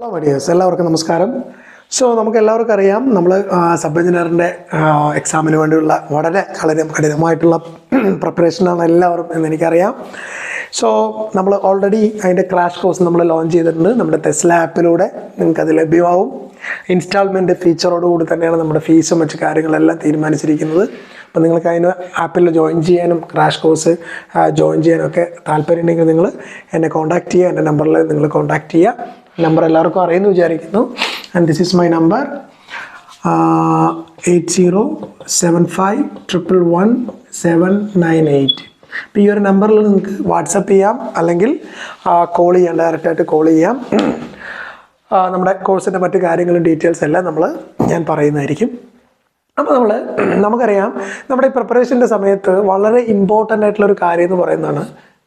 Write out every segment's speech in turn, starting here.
Hello, my dears. എല്ലാവർക്കും നമസ്കാരം. So നമുക്ക് എല്ലാവർക്കും അറിയാം നമ്മൾ സബ് എഞ്ചിനീയറിൻ്റെ എക്സാമിന് വേണ്ടിയുള്ള വളരെ കഠിനമായിട്ടുള്ള പ്രിപ്പറേഷനാണ് എല്ലാവരും എന്ന് എനിക്കറിയാം. സോ നമ്മൾ ഓൾറെഡി അതിൻ്റെ ക്രാഷ് കോഴ്സ് നമ്മൾ ലോഞ്ച് ചെയ്തിട്ടുണ്ട്. നമ്മുടെ ടെസ്ല ആപ്പിലൂടെ നിങ്ങൾക്കത് ലഭ്യമാവും. ഇൻസ്റ്റാൾമെൻറ്റ് ഫീച്ചറോടുകൂടി തന്നെയാണ് നമ്മുടെ ഫീസും മറ്റു കാര്യങ്ങളെല്ലാം തീരുമാനിച്ചിരിക്കുന്നത്. അപ്പോൾ നിങ്ങൾക്ക് അതിന് ആപ്പിൽ ജോയിൻ ചെയ്യാനും ക്രാഷ് കോഴ്സ് ജോയിൻ ചെയ്യാനൊക്കെ താല്പര്യമുണ്ടെങ്കിൽ നിങ്ങൾ എന്നെ കോൺടാക്റ്റ് ചെയ്യുക. എൻ്റെ നമ്പറിൽ നിങ്ങൾ കോൺടാക്റ്റ് ചെയ്യുക. നമ്പർ എല്ലാവർക്കും അറിയുന്നു വിചാരിക്കുന്നു. And this is my number 8075111798. അപ്പോൾ ഈ ഒരു നമ്പറിൽ നിങ്ങൾക്ക് വാട്സപ്പ് ചെയ്യാം, അല്ലെങ്കിൽ കോൾ ചെയ്യാം, ഡയറക്റ്റായിട്ട് കോൾ ചെയ്യാം. നമ്മുടെ കോഴ്സിൻ്റെ മറ്റു കാര്യങ്ങളും ഡീറ്റെയിൽസ് എല്ലാം ഞാൻ പറയുന്നതായിരിക്കും. അപ്പോൾ നമുക്കറിയാം നമ്മുടെ ഈ പ്രിപ്പറേഷൻ്റെ സമയത്ത് വളരെ ഇമ്പോർട്ടൻ്റ് ആയിട്ടുള്ളൊരു കാര്യം എന്ന് പറയുന്നതാണ്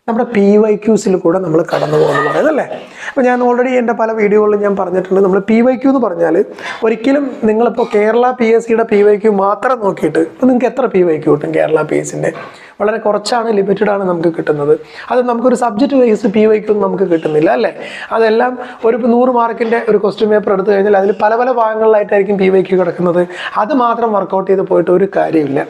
നമ്മുടെ PYQസിൽ കൂടെ നമ്മൾ കടന്നു പോകുമെന്ന് പറയുന്നത് അല്ലേ. അപ്പോൾ ഞാൻ ഓൾറെഡി എൻ്റെ പല വീഡിയോകളിലും ഞാൻ പറഞ്ഞിട്ടുണ്ട്, നമ്മൾ PYQ എന്ന് പറഞ്ഞാൽ ഒരിക്കലും നിങ്ങളിപ്പോൾ കേരള PSCയുടെ PYQ മാത്രം നോക്കിയിട്ട് ഇപ്പോൾ നിങ്ങൾക്ക് എത്ര PYQ കിട്ടും? കേരള PSCൻ്റെ വളരെ കുറച്ചാണ്, ലിമിറ്റഡ് ആണ് നമുക്ക് കിട്ടുന്നത്. അത് നമുക്കൊരു സബ്ജക്റ്റ് വൈസ് PYQ നമുക്ക് കിട്ടുന്നില്ല അല്ലേ. അതെല്ലാം ഒരു 100 മാർക്കിൻ്റെ ഒരു ക്വസ്റ്റ്യൻ പേപ്പർ എടുത്തു കഴിഞ്ഞാൽ അതിൽ പല പല ഭാഗങ്ങളിലായിട്ടായിരിക്കും PYQ കിടക്കുന്നത്. അത് മാത്രം വർക്കൗട്ട് ചെയ്ത് പോയിട്ട് ഒരു കാര്യമില്ല.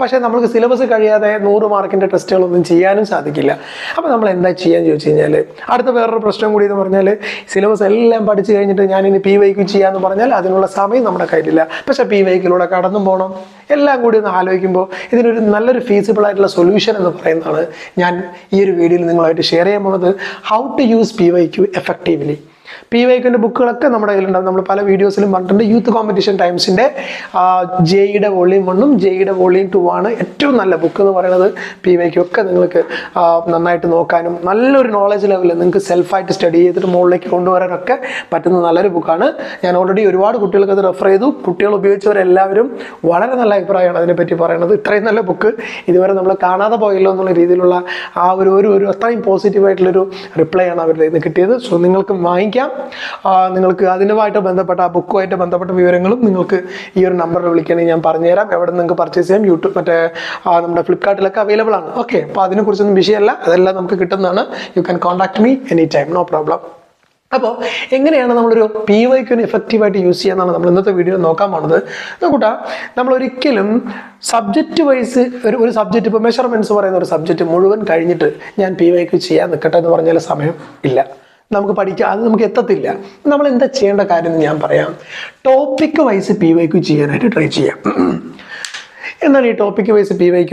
പക്ഷേ നമുക്ക് സിലബസ് കഴിയാതെ 100 മാർക്കിൻ്റെ ടെസ്റ്റുകളൊന്നും ചെയ്യാനും സാധിക്കില്ല. അപ്പോൾ നമ്മൾ എന്താ ചെയ്യാന്ന് ചോദിച്ചു കഴിഞ്ഞാൽ, അടുത്ത വേറൊരു പ്രശ്നം കൂടി എന്ന് പറഞ്ഞാൽ, സിലബസ് എല്ലാം പഠിച്ചു കഴിഞ്ഞിട്ട് ഞാനിനി PYQ ചെയ്യാമെന്ന് പറഞ്ഞാൽ അതിനുള്ള സമയം നമ്മുടെ കയ്യിലില്ല. പക്ഷേ PYQയിലൂടെ കടന്നു പോകണം. എല്ലാം കൂടി ഒന്ന് ആലോചിക്കുമ്പോൾ ഇതിനൊരു നല്ലൊരു ഫീസിബിൾ ആയിട്ടുള്ള സൊല്യൂഷൻ എന്ന് പറയുന്നതാണ് ഞാൻ ഈ ഒരു വീഡിയോയിൽ നിങ്ങളായിട്ട് ഷെയർ ചെയ്യാൻ പോകുന്നത്. How to use PYQ effectively. PYQൻ്റെ ബുക്കുകളൊക്കെ നമ്മുടെ കയ്യിലുണ്ടാവും. നമ്മൾ പല വീഡിയോസിലും പറഞ്ഞിട്ടുണ്ട്. യൂത്ത് കോമ്പറ്റീഷൻ ടൈംസിൻ്റെ JEയുടെ വോളിയം 1ഉം JEയുടെ വോളിയം 2 ആണ് ഏറ്റവും നല്ല ബുക്ക് എന്ന് പറയുന്നത്. PYQ ഒക്കെ നിങ്ങൾക്ക് നന്നായിട്ട് നോക്കാനും നല്ലൊരു നോളജ് ലെവലിൽ നിങ്ങൾക്ക് സെൽഫായിട്ട് സ്റ്റഡി ചെയ്തിട്ട് മുകളിലേക്ക് കൊണ്ടുവരാനൊക്കെ പറ്റുന്ന നല്ലൊരു ബുക്കാണ്. ഞാൻ ഓൾറെഡി ഒരുപാട് കുട്ടികൾക്ക് അത് റെഫർ ചെയ്തു. കുട്ടികൾ ഉപയോഗിച്ചവരെല്ലാവരും വളരെ നല്ല അഭിപ്രായമാണ് അതിനെപ്പറ്റി പറയുന്നത്. ഇത്രയും നല്ല ബുക്ക് ഇതുവരെ നമ്മൾ കാണാതെ പോയല്ലോ എന്നുള്ള രീതിയിലുള്ള ആ ഒരു അത്രയും പോസിറ്റീവായിട്ടുള്ളൊരു റിപ്ലൈ ആണ് അവരുടെ നിന്ന് കിട്ടിയത്. സോ നിങ്ങൾക്ക് വാങ്ങിക്കാം. നിങ്ങൾക്ക് അതിനുമായിട്ട് ബന്ധപ്പെട്ട ആ ബുക്കുമായിട്ട് ബന്ധപ്പെട്ട വിവരങ്ങളും നിങ്ങൾക്ക് ഈ ഒരു നമ്പറിൽ വിളിക്കണമെങ്കിൽ ഞാൻ പറഞ്ഞുതരാം. എവിടെ നിങ്ങൾക്ക് പർച്ചേസ് ചെയ്യാം. യൂട്യൂബ് നമ്മുടെ ഫ്ലിപ്കാർട്ടിലൊക്കെ അവൈലബിൾ ആണ്. ഓക്കെ, അപ്പോൾ അതിനെക്കുറിച്ചൊന്നും വിഷയമല്ല, അതെല്ലാം നമുക്ക് കിട്ടുന്നതാണ്. You can contact me any time, no problem. അപ്പോൾ എങ്ങനെയാണ് നമ്മളൊരു PYQന് എഫക്റ്റീവായിട്ട് യൂസ് ചെയ്യാന്നാണ് നമ്മൾ ഇന്നത്തെ വീഡിയോ നോക്കാൻ പോകുന്നത്. നോക്കൂട്ടാ, നമ്മളൊരിക്കലും സബ്ജക്റ്റ് വൈസ് ഒരു സബ്ജക്റ്റ്, ഇപ്പോൾ മെഷർമെൻറ്റ്സ് പറയുന്ന ഒരു സബ്ജക്റ്റ് മുഴുവൻ കഴിഞ്ഞിട്ട് ഞാൻ PYQ ചെയ്യാൻ നിൽക്കട്ടെ എന്ന് പറഞ്ഞാൽ സമയം ഇല്ല, നമുക്ക് പഠിക്കാം, അത് നമുക്ക് എത്തത്തില്ല. നമ്മൾ എന്താ ചെയ്യേണ്ട കാര്യം എന്ന് ഞാൻ പറയാം. ടോപ്പിക് വൈസ് PYQ ചെയ്യാനായിട്ട് ട്രൈ ചെയ്യാം. എന്താണ് ഈ ടോപ്പിക് വൈസ് PYQ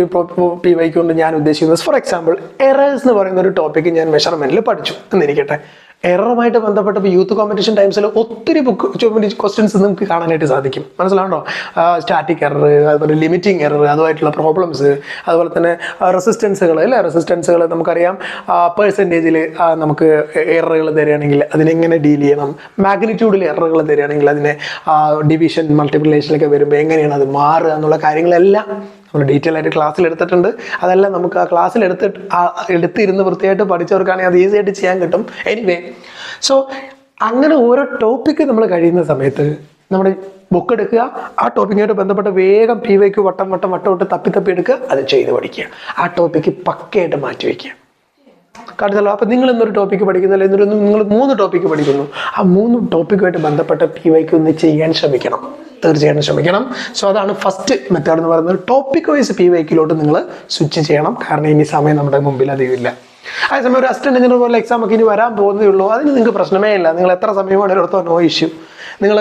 കൊണ്ട് ഞാൻ ഉദ്ദേശിക്കുന്നത്? ഫോർ എക്സാമ്പിൾ, എറേഴ്സ് എന്ന് പറയുന്ന ഒരു ടോപ്പിക്ക് ഞാൻ മെഷർമെൻറ്റിൽ പഠിച്ചു എന്നിരിക്കട്ടെ. എററുമായിട്ട് ബന്ധപ്പെട്ട് ഇപ്പോൾ യൂത്ത് കോമ്പറ്റീഷൻ ടൈംസിൽ ഒത്തിരി ക്വസ്റ്റ്യൻസ് നമുക്ക് കാണാനായിട്ട് സാധിക്കും. മനസ്സിലാണോ? സ്റ്റാറ്റിക് എറർ, അതുപോലെ ലിമിറ്റിംഗ് എറർ, അതുമായിട്ടുള്ള പ്രോബ്ലംസ്, അതുപോലെ തന്നെ റെസിസ്റ്റൻസുകൾ അല്ലേ. റെസിസ്റ്റൻസുകൾ നമുക്കറിയാം, പെർസെൻറ്റേജിൽ നമുക്ക് എററുകൾ തരികയാണെങ്കിൽ അതിനെങ്ങനെ ഡീൽ ചെയ്യണം. മാഗ്നിറ്റ്യൂഡിൽ എററുകൾ തരികയാണെങ്കിൽ അതിനെ ഡിവിഷൻ മൾട്ടിപ്ലിക്കേഷനിലൊക്കെ വരുമ്പോൾ എങ്ങനെയാണ് അത് മാറുക എന്നുള്ള കാര്യങ്ങളെല്ലാം നമ്മൾ ഡീറ്റെയിൽ ആയിട്ട് ക്ലാസ്സിൽ എടുത്തിട്ടുണ്ട്. അതെല്ലാം നമുക്ക് ആ ക്ലാസ്സിൽ എടുത്തിരുന്ന് വൃത്തിയായിട്ട് പഠിച്ചവർക്കാണെങ്കിൽ അത് ഈസി ആയിട്ട് ചെയ്യാൻ കിട്ടും. എനിവേ, സോ അങ്ങനെ ഓരോ ടോപ്പിക്ക് നമ്മൾ കഴിയുന്ന സമയത്ത് നമ്മുടെ ബുക്ക് എടുക്കുക, ആ ടോപ്പിക്കുമായിട്ട് ബന്ധപ്പെട്ട വേഗം PYQ വട്ടം തപ്പി എടുക്കുക, അത് ചെയ്ത് പഠിക്കുക. ആ ടോപ്പിക്ക് പക്കയായിട്ട് മാറ്റി വയ്ക്കുക. കാണിച്ചല്ലോ. അപ്പം നിങ്ങൾ ഇന്നൊരു ടോപ്പിക്ക് പഠിക്കുന്നില്ല, നിങ്ങൾ 3 ടോപ്പിക്ക് പഠിക്കുന്നു. ആ 3 ടോപ്പിക്കുമായിട്ട് ബന്ധപ്പെട്ട PYQ ഒന്ന് ചെയ്യാൻ ശ്രമിക്കണം, തീർച്ചയായിട്ടും ശ്രമിക്കണം. സോ അതാണ് ഫസ്റ്റ് മെത്തേഡ് എന്ന് പറയുന്നത്. ടോപ്പിക് വൈസ് PYQയിലോട്ട് നിങ്ങൾ സ്വിച്ച് ചെയ്യണം. കാരണം ഇനി സമയം നമ്മുടെ മുമ്പിൽ അധികമില്ല. അതേസമയം ഒരു അസിസ്റ്റന്റ് എഞ്ചിനീയർ പോലെ എക്സാം ഒക്കെ ഇനി വരാൻ പോകുന്നേ ഉള്ളൂ. അതിന് നിങ്ങൾക്ക് പ്രശ്നമേ ഇല്ല. നിങ്ങൾ എത്ര സമയം വേണമെങ്കിലും എടുത്തോ, നോ ഇഷ്യൂ. നിങ്ങൾ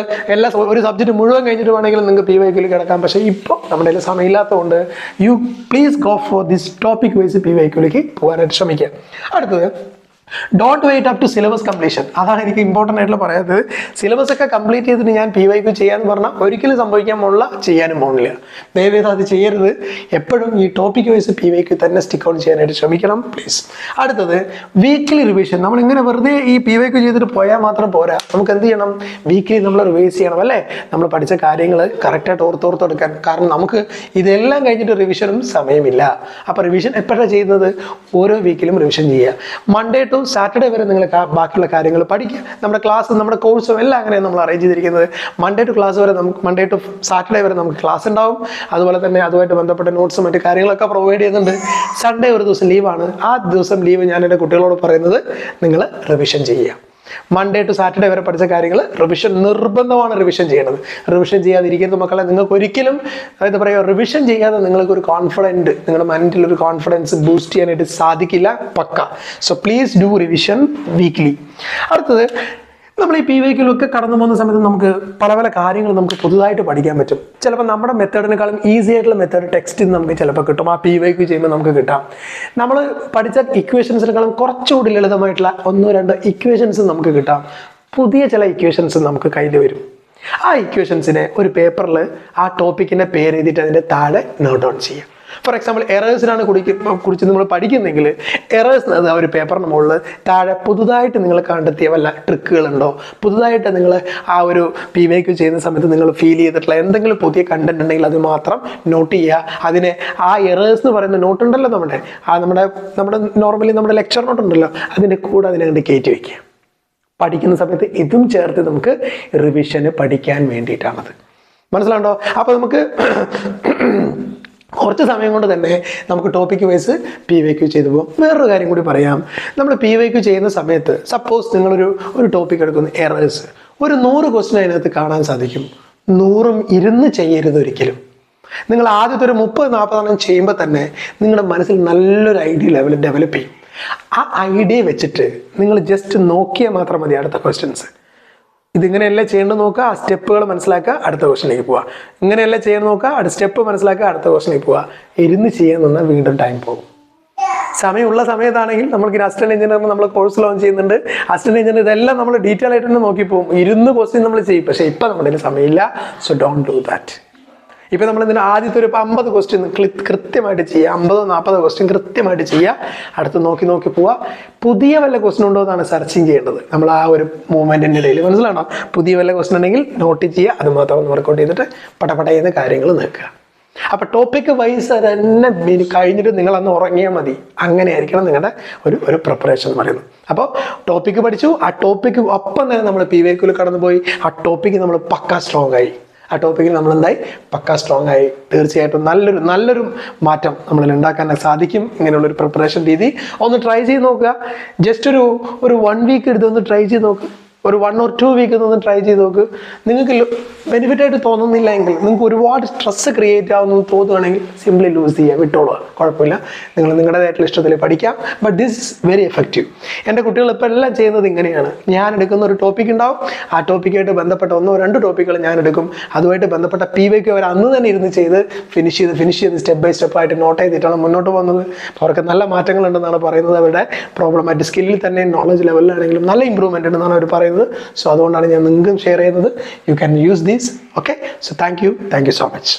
ഒരു സബ്ജക്റ്റ് മുഴുവൻ കഴിഞ്ഞിട്ട് വേണമെങ്കിലും നിങ്ങൾക്ക് PYQയിൽ കിടക്കാം. പക്ഷേ ഇപ്പോൾ നമ്മുടെ കയ്യിൽ സമയമില്ലാത്തതുകൊണ്ട് you please go for this topic wise PYQയിലേക്ക് പോകാനായിട്ട് ശ്രമിക്കുക. അടുത്തത്, don't wait up to syllabus completion. അതാണ് എനിക്ക് ഇമ്പോർട്ടൻ്റ് ആയിട്ടുള്ള പറയുന്നത്. സിലബസ് ഒക്കെ കംപ്ലീറ്റ് ചെയ്തിട്ട് ഞാൻ PYQ ചെയ്യാന്ന് പറഞ്ഞാൽ ഒരിക്കലും സംഭവിക്കാൻ പോണില്ല, ചെയ്യാനും പോണില്ല. ദയവേത് അത് ചെയ്യരുത്. എപ്പോഴും ഈ ടോപ്പിക് വൈസ് PYQ തന്നെ സ്റ്റിക്ക് ഔട്ട് ചെയ്യാനായിട്ട് ശ്രമിക്കണം പ്ലീസ്. അടുത്തത്, വീക്ക്ലി റിവിഷൻ. നമ്മളിങ്ങനെ വെറുതെ ഈ PYQ ചെയ്തിട്ട് പോയാൽ മാത്രം പോരാ. നമുക്ക് എന്ത് ചെയ്യണം? വീക്ക്ലി നമ്മൾ റിവൈസ് ചെയ്യണം അല്ലേ. നമ്മൾ പഠിച്ച കാര്യങ്ങൾ കറക്റ്റായിട്ട് ഓർത്തെടുക്കാൻ. കാരണം നമുക്ക് ഇതെല്ലാം കഴിഞ്ഞിട്ട് റിവിഷനും സമയമില്ല. അപ്പോൾ റിവിഷൻ എപ്പോഴാണ് ചെയ്യുന്നത്? ഓരോ വീക്കിലും റിവിഷൻ ചെയ്യുക. മൺഡേ ടു സാറ്റർഡേ വരെ നിങ്ങൾ ബാക്കിയുള്ള കാര്യങ്ങൾ പഠിക്കുക. നമ്മുടെ ക്ലാസ്, നമ്മുടെ കോഴ്സും എല്ലാം അങ്ങനെയാണ് നമ്മൾ അറേഞ്ച് ചെയ്തിരിക്കുന്നത്. മൺഡേ ടു സാറ്റർഡേ വരെ നമുക്ക് ക്ലാസ് ഉണ്ടാവും. അതുപോലെ തന്നെ അതുമായിട്ട് ബന്ധപ്പെട്ട നോട്ട്സും മറ്റു കാര്യങ്ങളൊക്കെ പ്രൊവൈഡ് ചെയ്യുന്നുണ്ട്. സൺഡേ ഒരു ദിവസം ലീവാണ്. ആ ദിവസം ലീവ് ഞാൻ എൻ്റെ കുട്ടികളോട് പറയുന്നത് നിങ്ങൾ റിവിഷൻ ചെയ്യുക. മൺഡേ ടു സാറ്റർഡേ വരെ പഠിച്ച കാര്യങ്ങൾ റിവിഷൻ നിർബന്ധമാണ് റിവിഷൻ ചെയ്യണത്. റിവിഷൻ ചെയ്യാതിരിക്കരുത് മക്കളെ. നിങ്ങൾക്ക് ഒരിക്കലും എന്താ പറയുക, റിവിഷൻ ചെയ്യാതെ നിങ്ങൾക്ക് ഒരു കോൺഫിഡൻറ്റ്, നിങ്ങളുടെ മൈൻഡിൽ ഒരു കോൺഫിഡൻസ് ബൂസ്റ്റ് ചെയ്യാനായിട്ട് സാധിക്കില്ല പക്ക. So please do revision weekly. അടുത്തത്, നമ്മൾ ഈ PYQലൊക്കെ കടന്നു പോകുന്ന സമയത്ത് നമുക്ക് പല പല കാര്യങ്ങൾ നമുക്ക് പുതുതായിട്ട് പഠിക്കാൻ പറ്റും. ചിലപ്പോൾ നമ്മുടെ മെത്തേഡിനേക്കാളും ഈസി ആയിട്ടുള്ള മെത്തേഡ് ടെക്സ്റ്റിൽ നമുക്ക് ചിലപ്പോൾ കിട്ടും. ആ PYQ ചെയ്യുമ്പോൾ നമുക്ക് കിട്ടാം. നമ്മൾ പഠിച്ച ഇക്വേഷൻസിനേക്കാളും കുറച്ചുകൂടി ലളിതമായിട്ടുള്ള 1-2 ഇക്വേഷൻസ് നമുക്ക് കിട്ടാം. പുതിയ ചില ഇക്വേഷൻസ് നമുക്ക് കയ്യിൽ വരും. ആ ഇക്വേഷൻസിനെ ഒരു പേപ്പറിൽ ആ ടോപ്പിക്കിൻ്റെ പേര് എഴുതിയിട്ട് അതിൻ്റെ താഴെ നോട്ട് ഡൗൺ ചെയ്യാം. ഫോർ എക്സാമ്പിൾ, എറേഴ്സിനാണ് കുറിച്ച് നമ്മൾ പഠിക്കുന്നെങ്കിൽ എറേഴ്സ് അത് ഒരു പേപ്പറിന് മുകളിൽ താഴെ പുതുതായിട്ട് നിങ്ങൾ കണ്ടെത്തിയ വല്ല ട്രിക്കുകളുണ്ടോ, പുതുതായിട്ട് നിങ്ങൾ ആ ഒരു PYQ ചെയ്യുന്ന സമയത്ത് നിങ്ങൾ ഫീൽ ചെയ്തിട്ടുള്ള എന്തെങ്കിലും പുതിയ കണ്ടന്റ് ഉണ്ടെങ്കിൽ അത് മാത്രം നോട്ട് ചെയ്യുക. അതിനെ ആ എറേഴ്സ് എന്ന് പറയുന്ന നോട്ട് ഉണ്ടല്ലോ, നമ്മുടെ നോർമലി നമ്മുടെ ലെക്ചർ നോട്ട് ഉണ്ടല്ലോ, അതിൻ്റെ കൂടെ അതിനെ കണ്ട് കയറ്റി വയ്ക്കുക. പഠിക്കുന്ന സമയത്ത് ഇതും ചേർത്ത് നമുക്ക് റിവിഷന് പഠിക്കാൻ വേണ്ടിയിട്ടാണത്. മനസ്സിലാണ്ടോ? അപ്പോൾ നമുക്ക് കുറച്ച് സമയം കൊണ്ട് തന്നെ നമുക്ക് ടോപ്പിക് വൈസ് PYQ ചെയ്തു പോകും. വേറൊരു കാര്യം കൂടി പറയാം. നമ്മൾ PYQ ചെയ്യുന്ന സമയത്ത് സപ്പോസ് നിങ്ങളൊരു ടോപ്പിക് എടുക്കുന്ന എറേഴ്സ്, ഒരു 100 ക്വസ്റ്റ്യൻ അതിനകത്ത് കാണാൻ സാധിക്കും. 100ഉം ഇരുന്ന് ചെയ്യരുത് ഒരിക്കലും. നിങ്ങൾ ആദ്യത്തെ ഒരു 30-40 ചെയ്യുമ്പോൾ തന്നെ നിങ്ങളുടെ മനസ്സിൽ നല്ലൊരു ഐഡിയ ലെവൽ ഡെവലപ്പ് ചെയ്യും. ആ ഐഡിയ വെച്ചിട്ട് നിങ്ങൾ ജസ്റ്റ് നോക്കിയാൽ മാത്രം മതി അടുത്ത ക്വസ്റ്റ്യൻസ്. ഇതിങ്ങനെയല്ല ചെയ്യേണ്ടത് നോക്കുക, ആ സ്റ്റെപ്പുകൾ മനസ്സിലാക്കുക, അടുത്ത ക്വസ്റ്റിലേക്ക് പോവുക. ഇങ്ങനെയല്ല ചെയ്യാൻ നോക്കുക, അടുത്ത സ്റ്റെപ്പ് മനസ്സിലാക്കുക, അടുത്ത ക്വസ്റ്റിലേക്ക് പോവുക. ഇരുന്ന് ചെയ്യാൻ നിന്നാൽ വീണ്ടും ടൈം പോകും. സമയമുള്ള സമയത്താണെങ്കിൽ നമുക്ക് അസിസ്റ്റന്റ് എഞ്ചിനീയർ നമ്മൾ കോഴ്സ് ലോഞ്ച് ചെയ്യുന്നുണ്ട്. അസിസ്റ്റന്റ് എഞ്ചിനീയർ ഇതെല്ലാം നമ്മൾ ഡീറ്റെയിൽ ആയിട്ട് തന്നെ നോക്കി പോകും. ഇരുന്ന് ക്വസ്റ്റ്യൻ നമ്മൾ ചെയ്യും. പക്ഷേ ഇപ്പം നമ്മുടെ സമയമില്ല. So don't do that. ഇപ്പം നമ്മൾ ഇതിന് ആദ്യത്തെ ഒരു 50 ക്വസ്റ്റ്യൻ കൃത്യമായിട്ട് ചെയ്യുക, 50-40 ക്വസ്റ്റ്യൻ കൃത്യമായിട്ട് ചെയ്യുക. അടുത്ത് നോക്കി പോവുക. പുതിയ വല്ല ക്വസ്റ്റ്യൻ ഉണ്ടോ എന്നാണ് സെർച്ചിങ് ചെയ്യേണ്ടത് നമ്മൾ ആ ഒരു മൂവ്മെൻറ്റിൻ്റെ ഇടയിൽ. മനസ്സിലാണോ? പുതിയ വല്ല ക്വസ്റ്റ്യൻ ഉണ്ടെങ്കിൽ നോട്ട് ചെയ്യുക, അത് മാത്രം ഒന്ന് വർക്കൗട്ട് ചെയ്തിട്ട് പടപടയുന്ന കാര്യങ്ങൾ നോക്കുക. അപ്പോൾ ടോപ്പിക് വൈസ് തന്നെ കഴിഞ്ഞിട്ട് നിങ്ങൾ അന്ന് ഉറങ്ങിയാൽ മതി. അങ്ങനെയായിരിക്കണം നിങ്ങളുടെ ഒരു പ്രിപ്പറേഷൻ എന്ന് പറയുന്നത്. അപ്പോൾ ടോപ്പിക്ക് പഠിച്ചു, ആ ടോപ്പിക്ക് ഒപ്പം തന്നെ നമ്മൾ PYQൽ കടന്നുപോയി. ആ ടോപ്പിക്ക് നമ്മൾ പക്ക സ്ട്രോങ് ആയി. ആ ടോപ്പിക്കിൽ നമ്മൾ എന്തായി പക്ക സ്ട്രോങ് ആയി. തീർച്ചയായിട്ടും നല്ലൊരു മാറ്റം നമ്മളിൽ ഉണ്ടാക്കാൻ സാധിക്കും. ഇങ്ങനെയുള്ളൊരു പ്രിപ്പറേഷൻ രീതി ഒന്ന് ട്രൈ ചെയ്ത് നോക്കുക. ജസ്റ്റ് ഒരു 1 വീക്ക് എടുത്തൊന്ന് ട്രൈ ചെയ്ത് നോക്കുക. ഒരു 1 or 2 വീക്ക് ഒന്ന് ട്രൈ ചെയ്ത് നോക്ക്. നിങ്ങൾക്ക് ബെനിഫിറ്റ് ആയിട്ട് തോന്നുന്നില്ല എങ്കിൽ, നിങ്ങൾക്ക് ഒരുപാട് സ്ട്രെസ് ക്രിയേറ്റ് ആവുന്നു തോന്നുകയാണെങ്കിൽ സിംപ്ലി ലൂസ് ചെയ്യുക, വിട്ടോളുക, കുഴപ്പമില്ല. നിങ്ങൾ നിങ്ങളുടേതായിട്ടുള്ള ഇഷ്ടത്തിൽ പഠിക്കാം. But this is very effective. എൻ്റെ കുട്ടികൾ ഇപ്പോൾ എല്ലാം ചെയ്യുന്നത് ഇങ്ങനെയാണ്. ഞാൻ എടുക്കുന്ന ഒരു ടോപ്പിക് ഉണ്ടാവും, ആ ടോപ്പിക്കായിട്ട് ബന്ധപ്പെട്ട 1-2 ടോപ്പിക്കുകൾ ഞാൻ എടുക്കും. അതുമായിട്ട് ബന്ധപ്പെട്ട PYQ അവർ അന്ന് തന്നെ ഇരുന്ന് ചെയ്ത് ഫിനിഷ് ചെയ്ത് സ്റ്റെപ്പ് ബൈ സ്റ്റെപ്പ് ആയിട്ട് നോട്ട് ചെയ്തിട്ടാണ് മുന്നോട്ട് പോകുന്നത്. അവർക്ക് നല്ല മാറ്റങ്ങളുണ്ടെന്നാണ് പറയുന്നത്. അവരുടെ പ്രോബ്ലമായിട്ട് സ്കില്ലിൽ തന്നെ നോളജ് ലെവലിലാണെങ്കിലും നല്ല ഇമ്പ്രൂവ്മെൻ്റ് ഉണ്ടെന്നാണ് അവർ പറയുന്നത്. സോ അതുകൊണ്ടാണ് ഞാൻ നിങ്ങൾക്കും ഷെയർ ചെയ്യുന്നത്. You can use these. Okay, so thank you so much.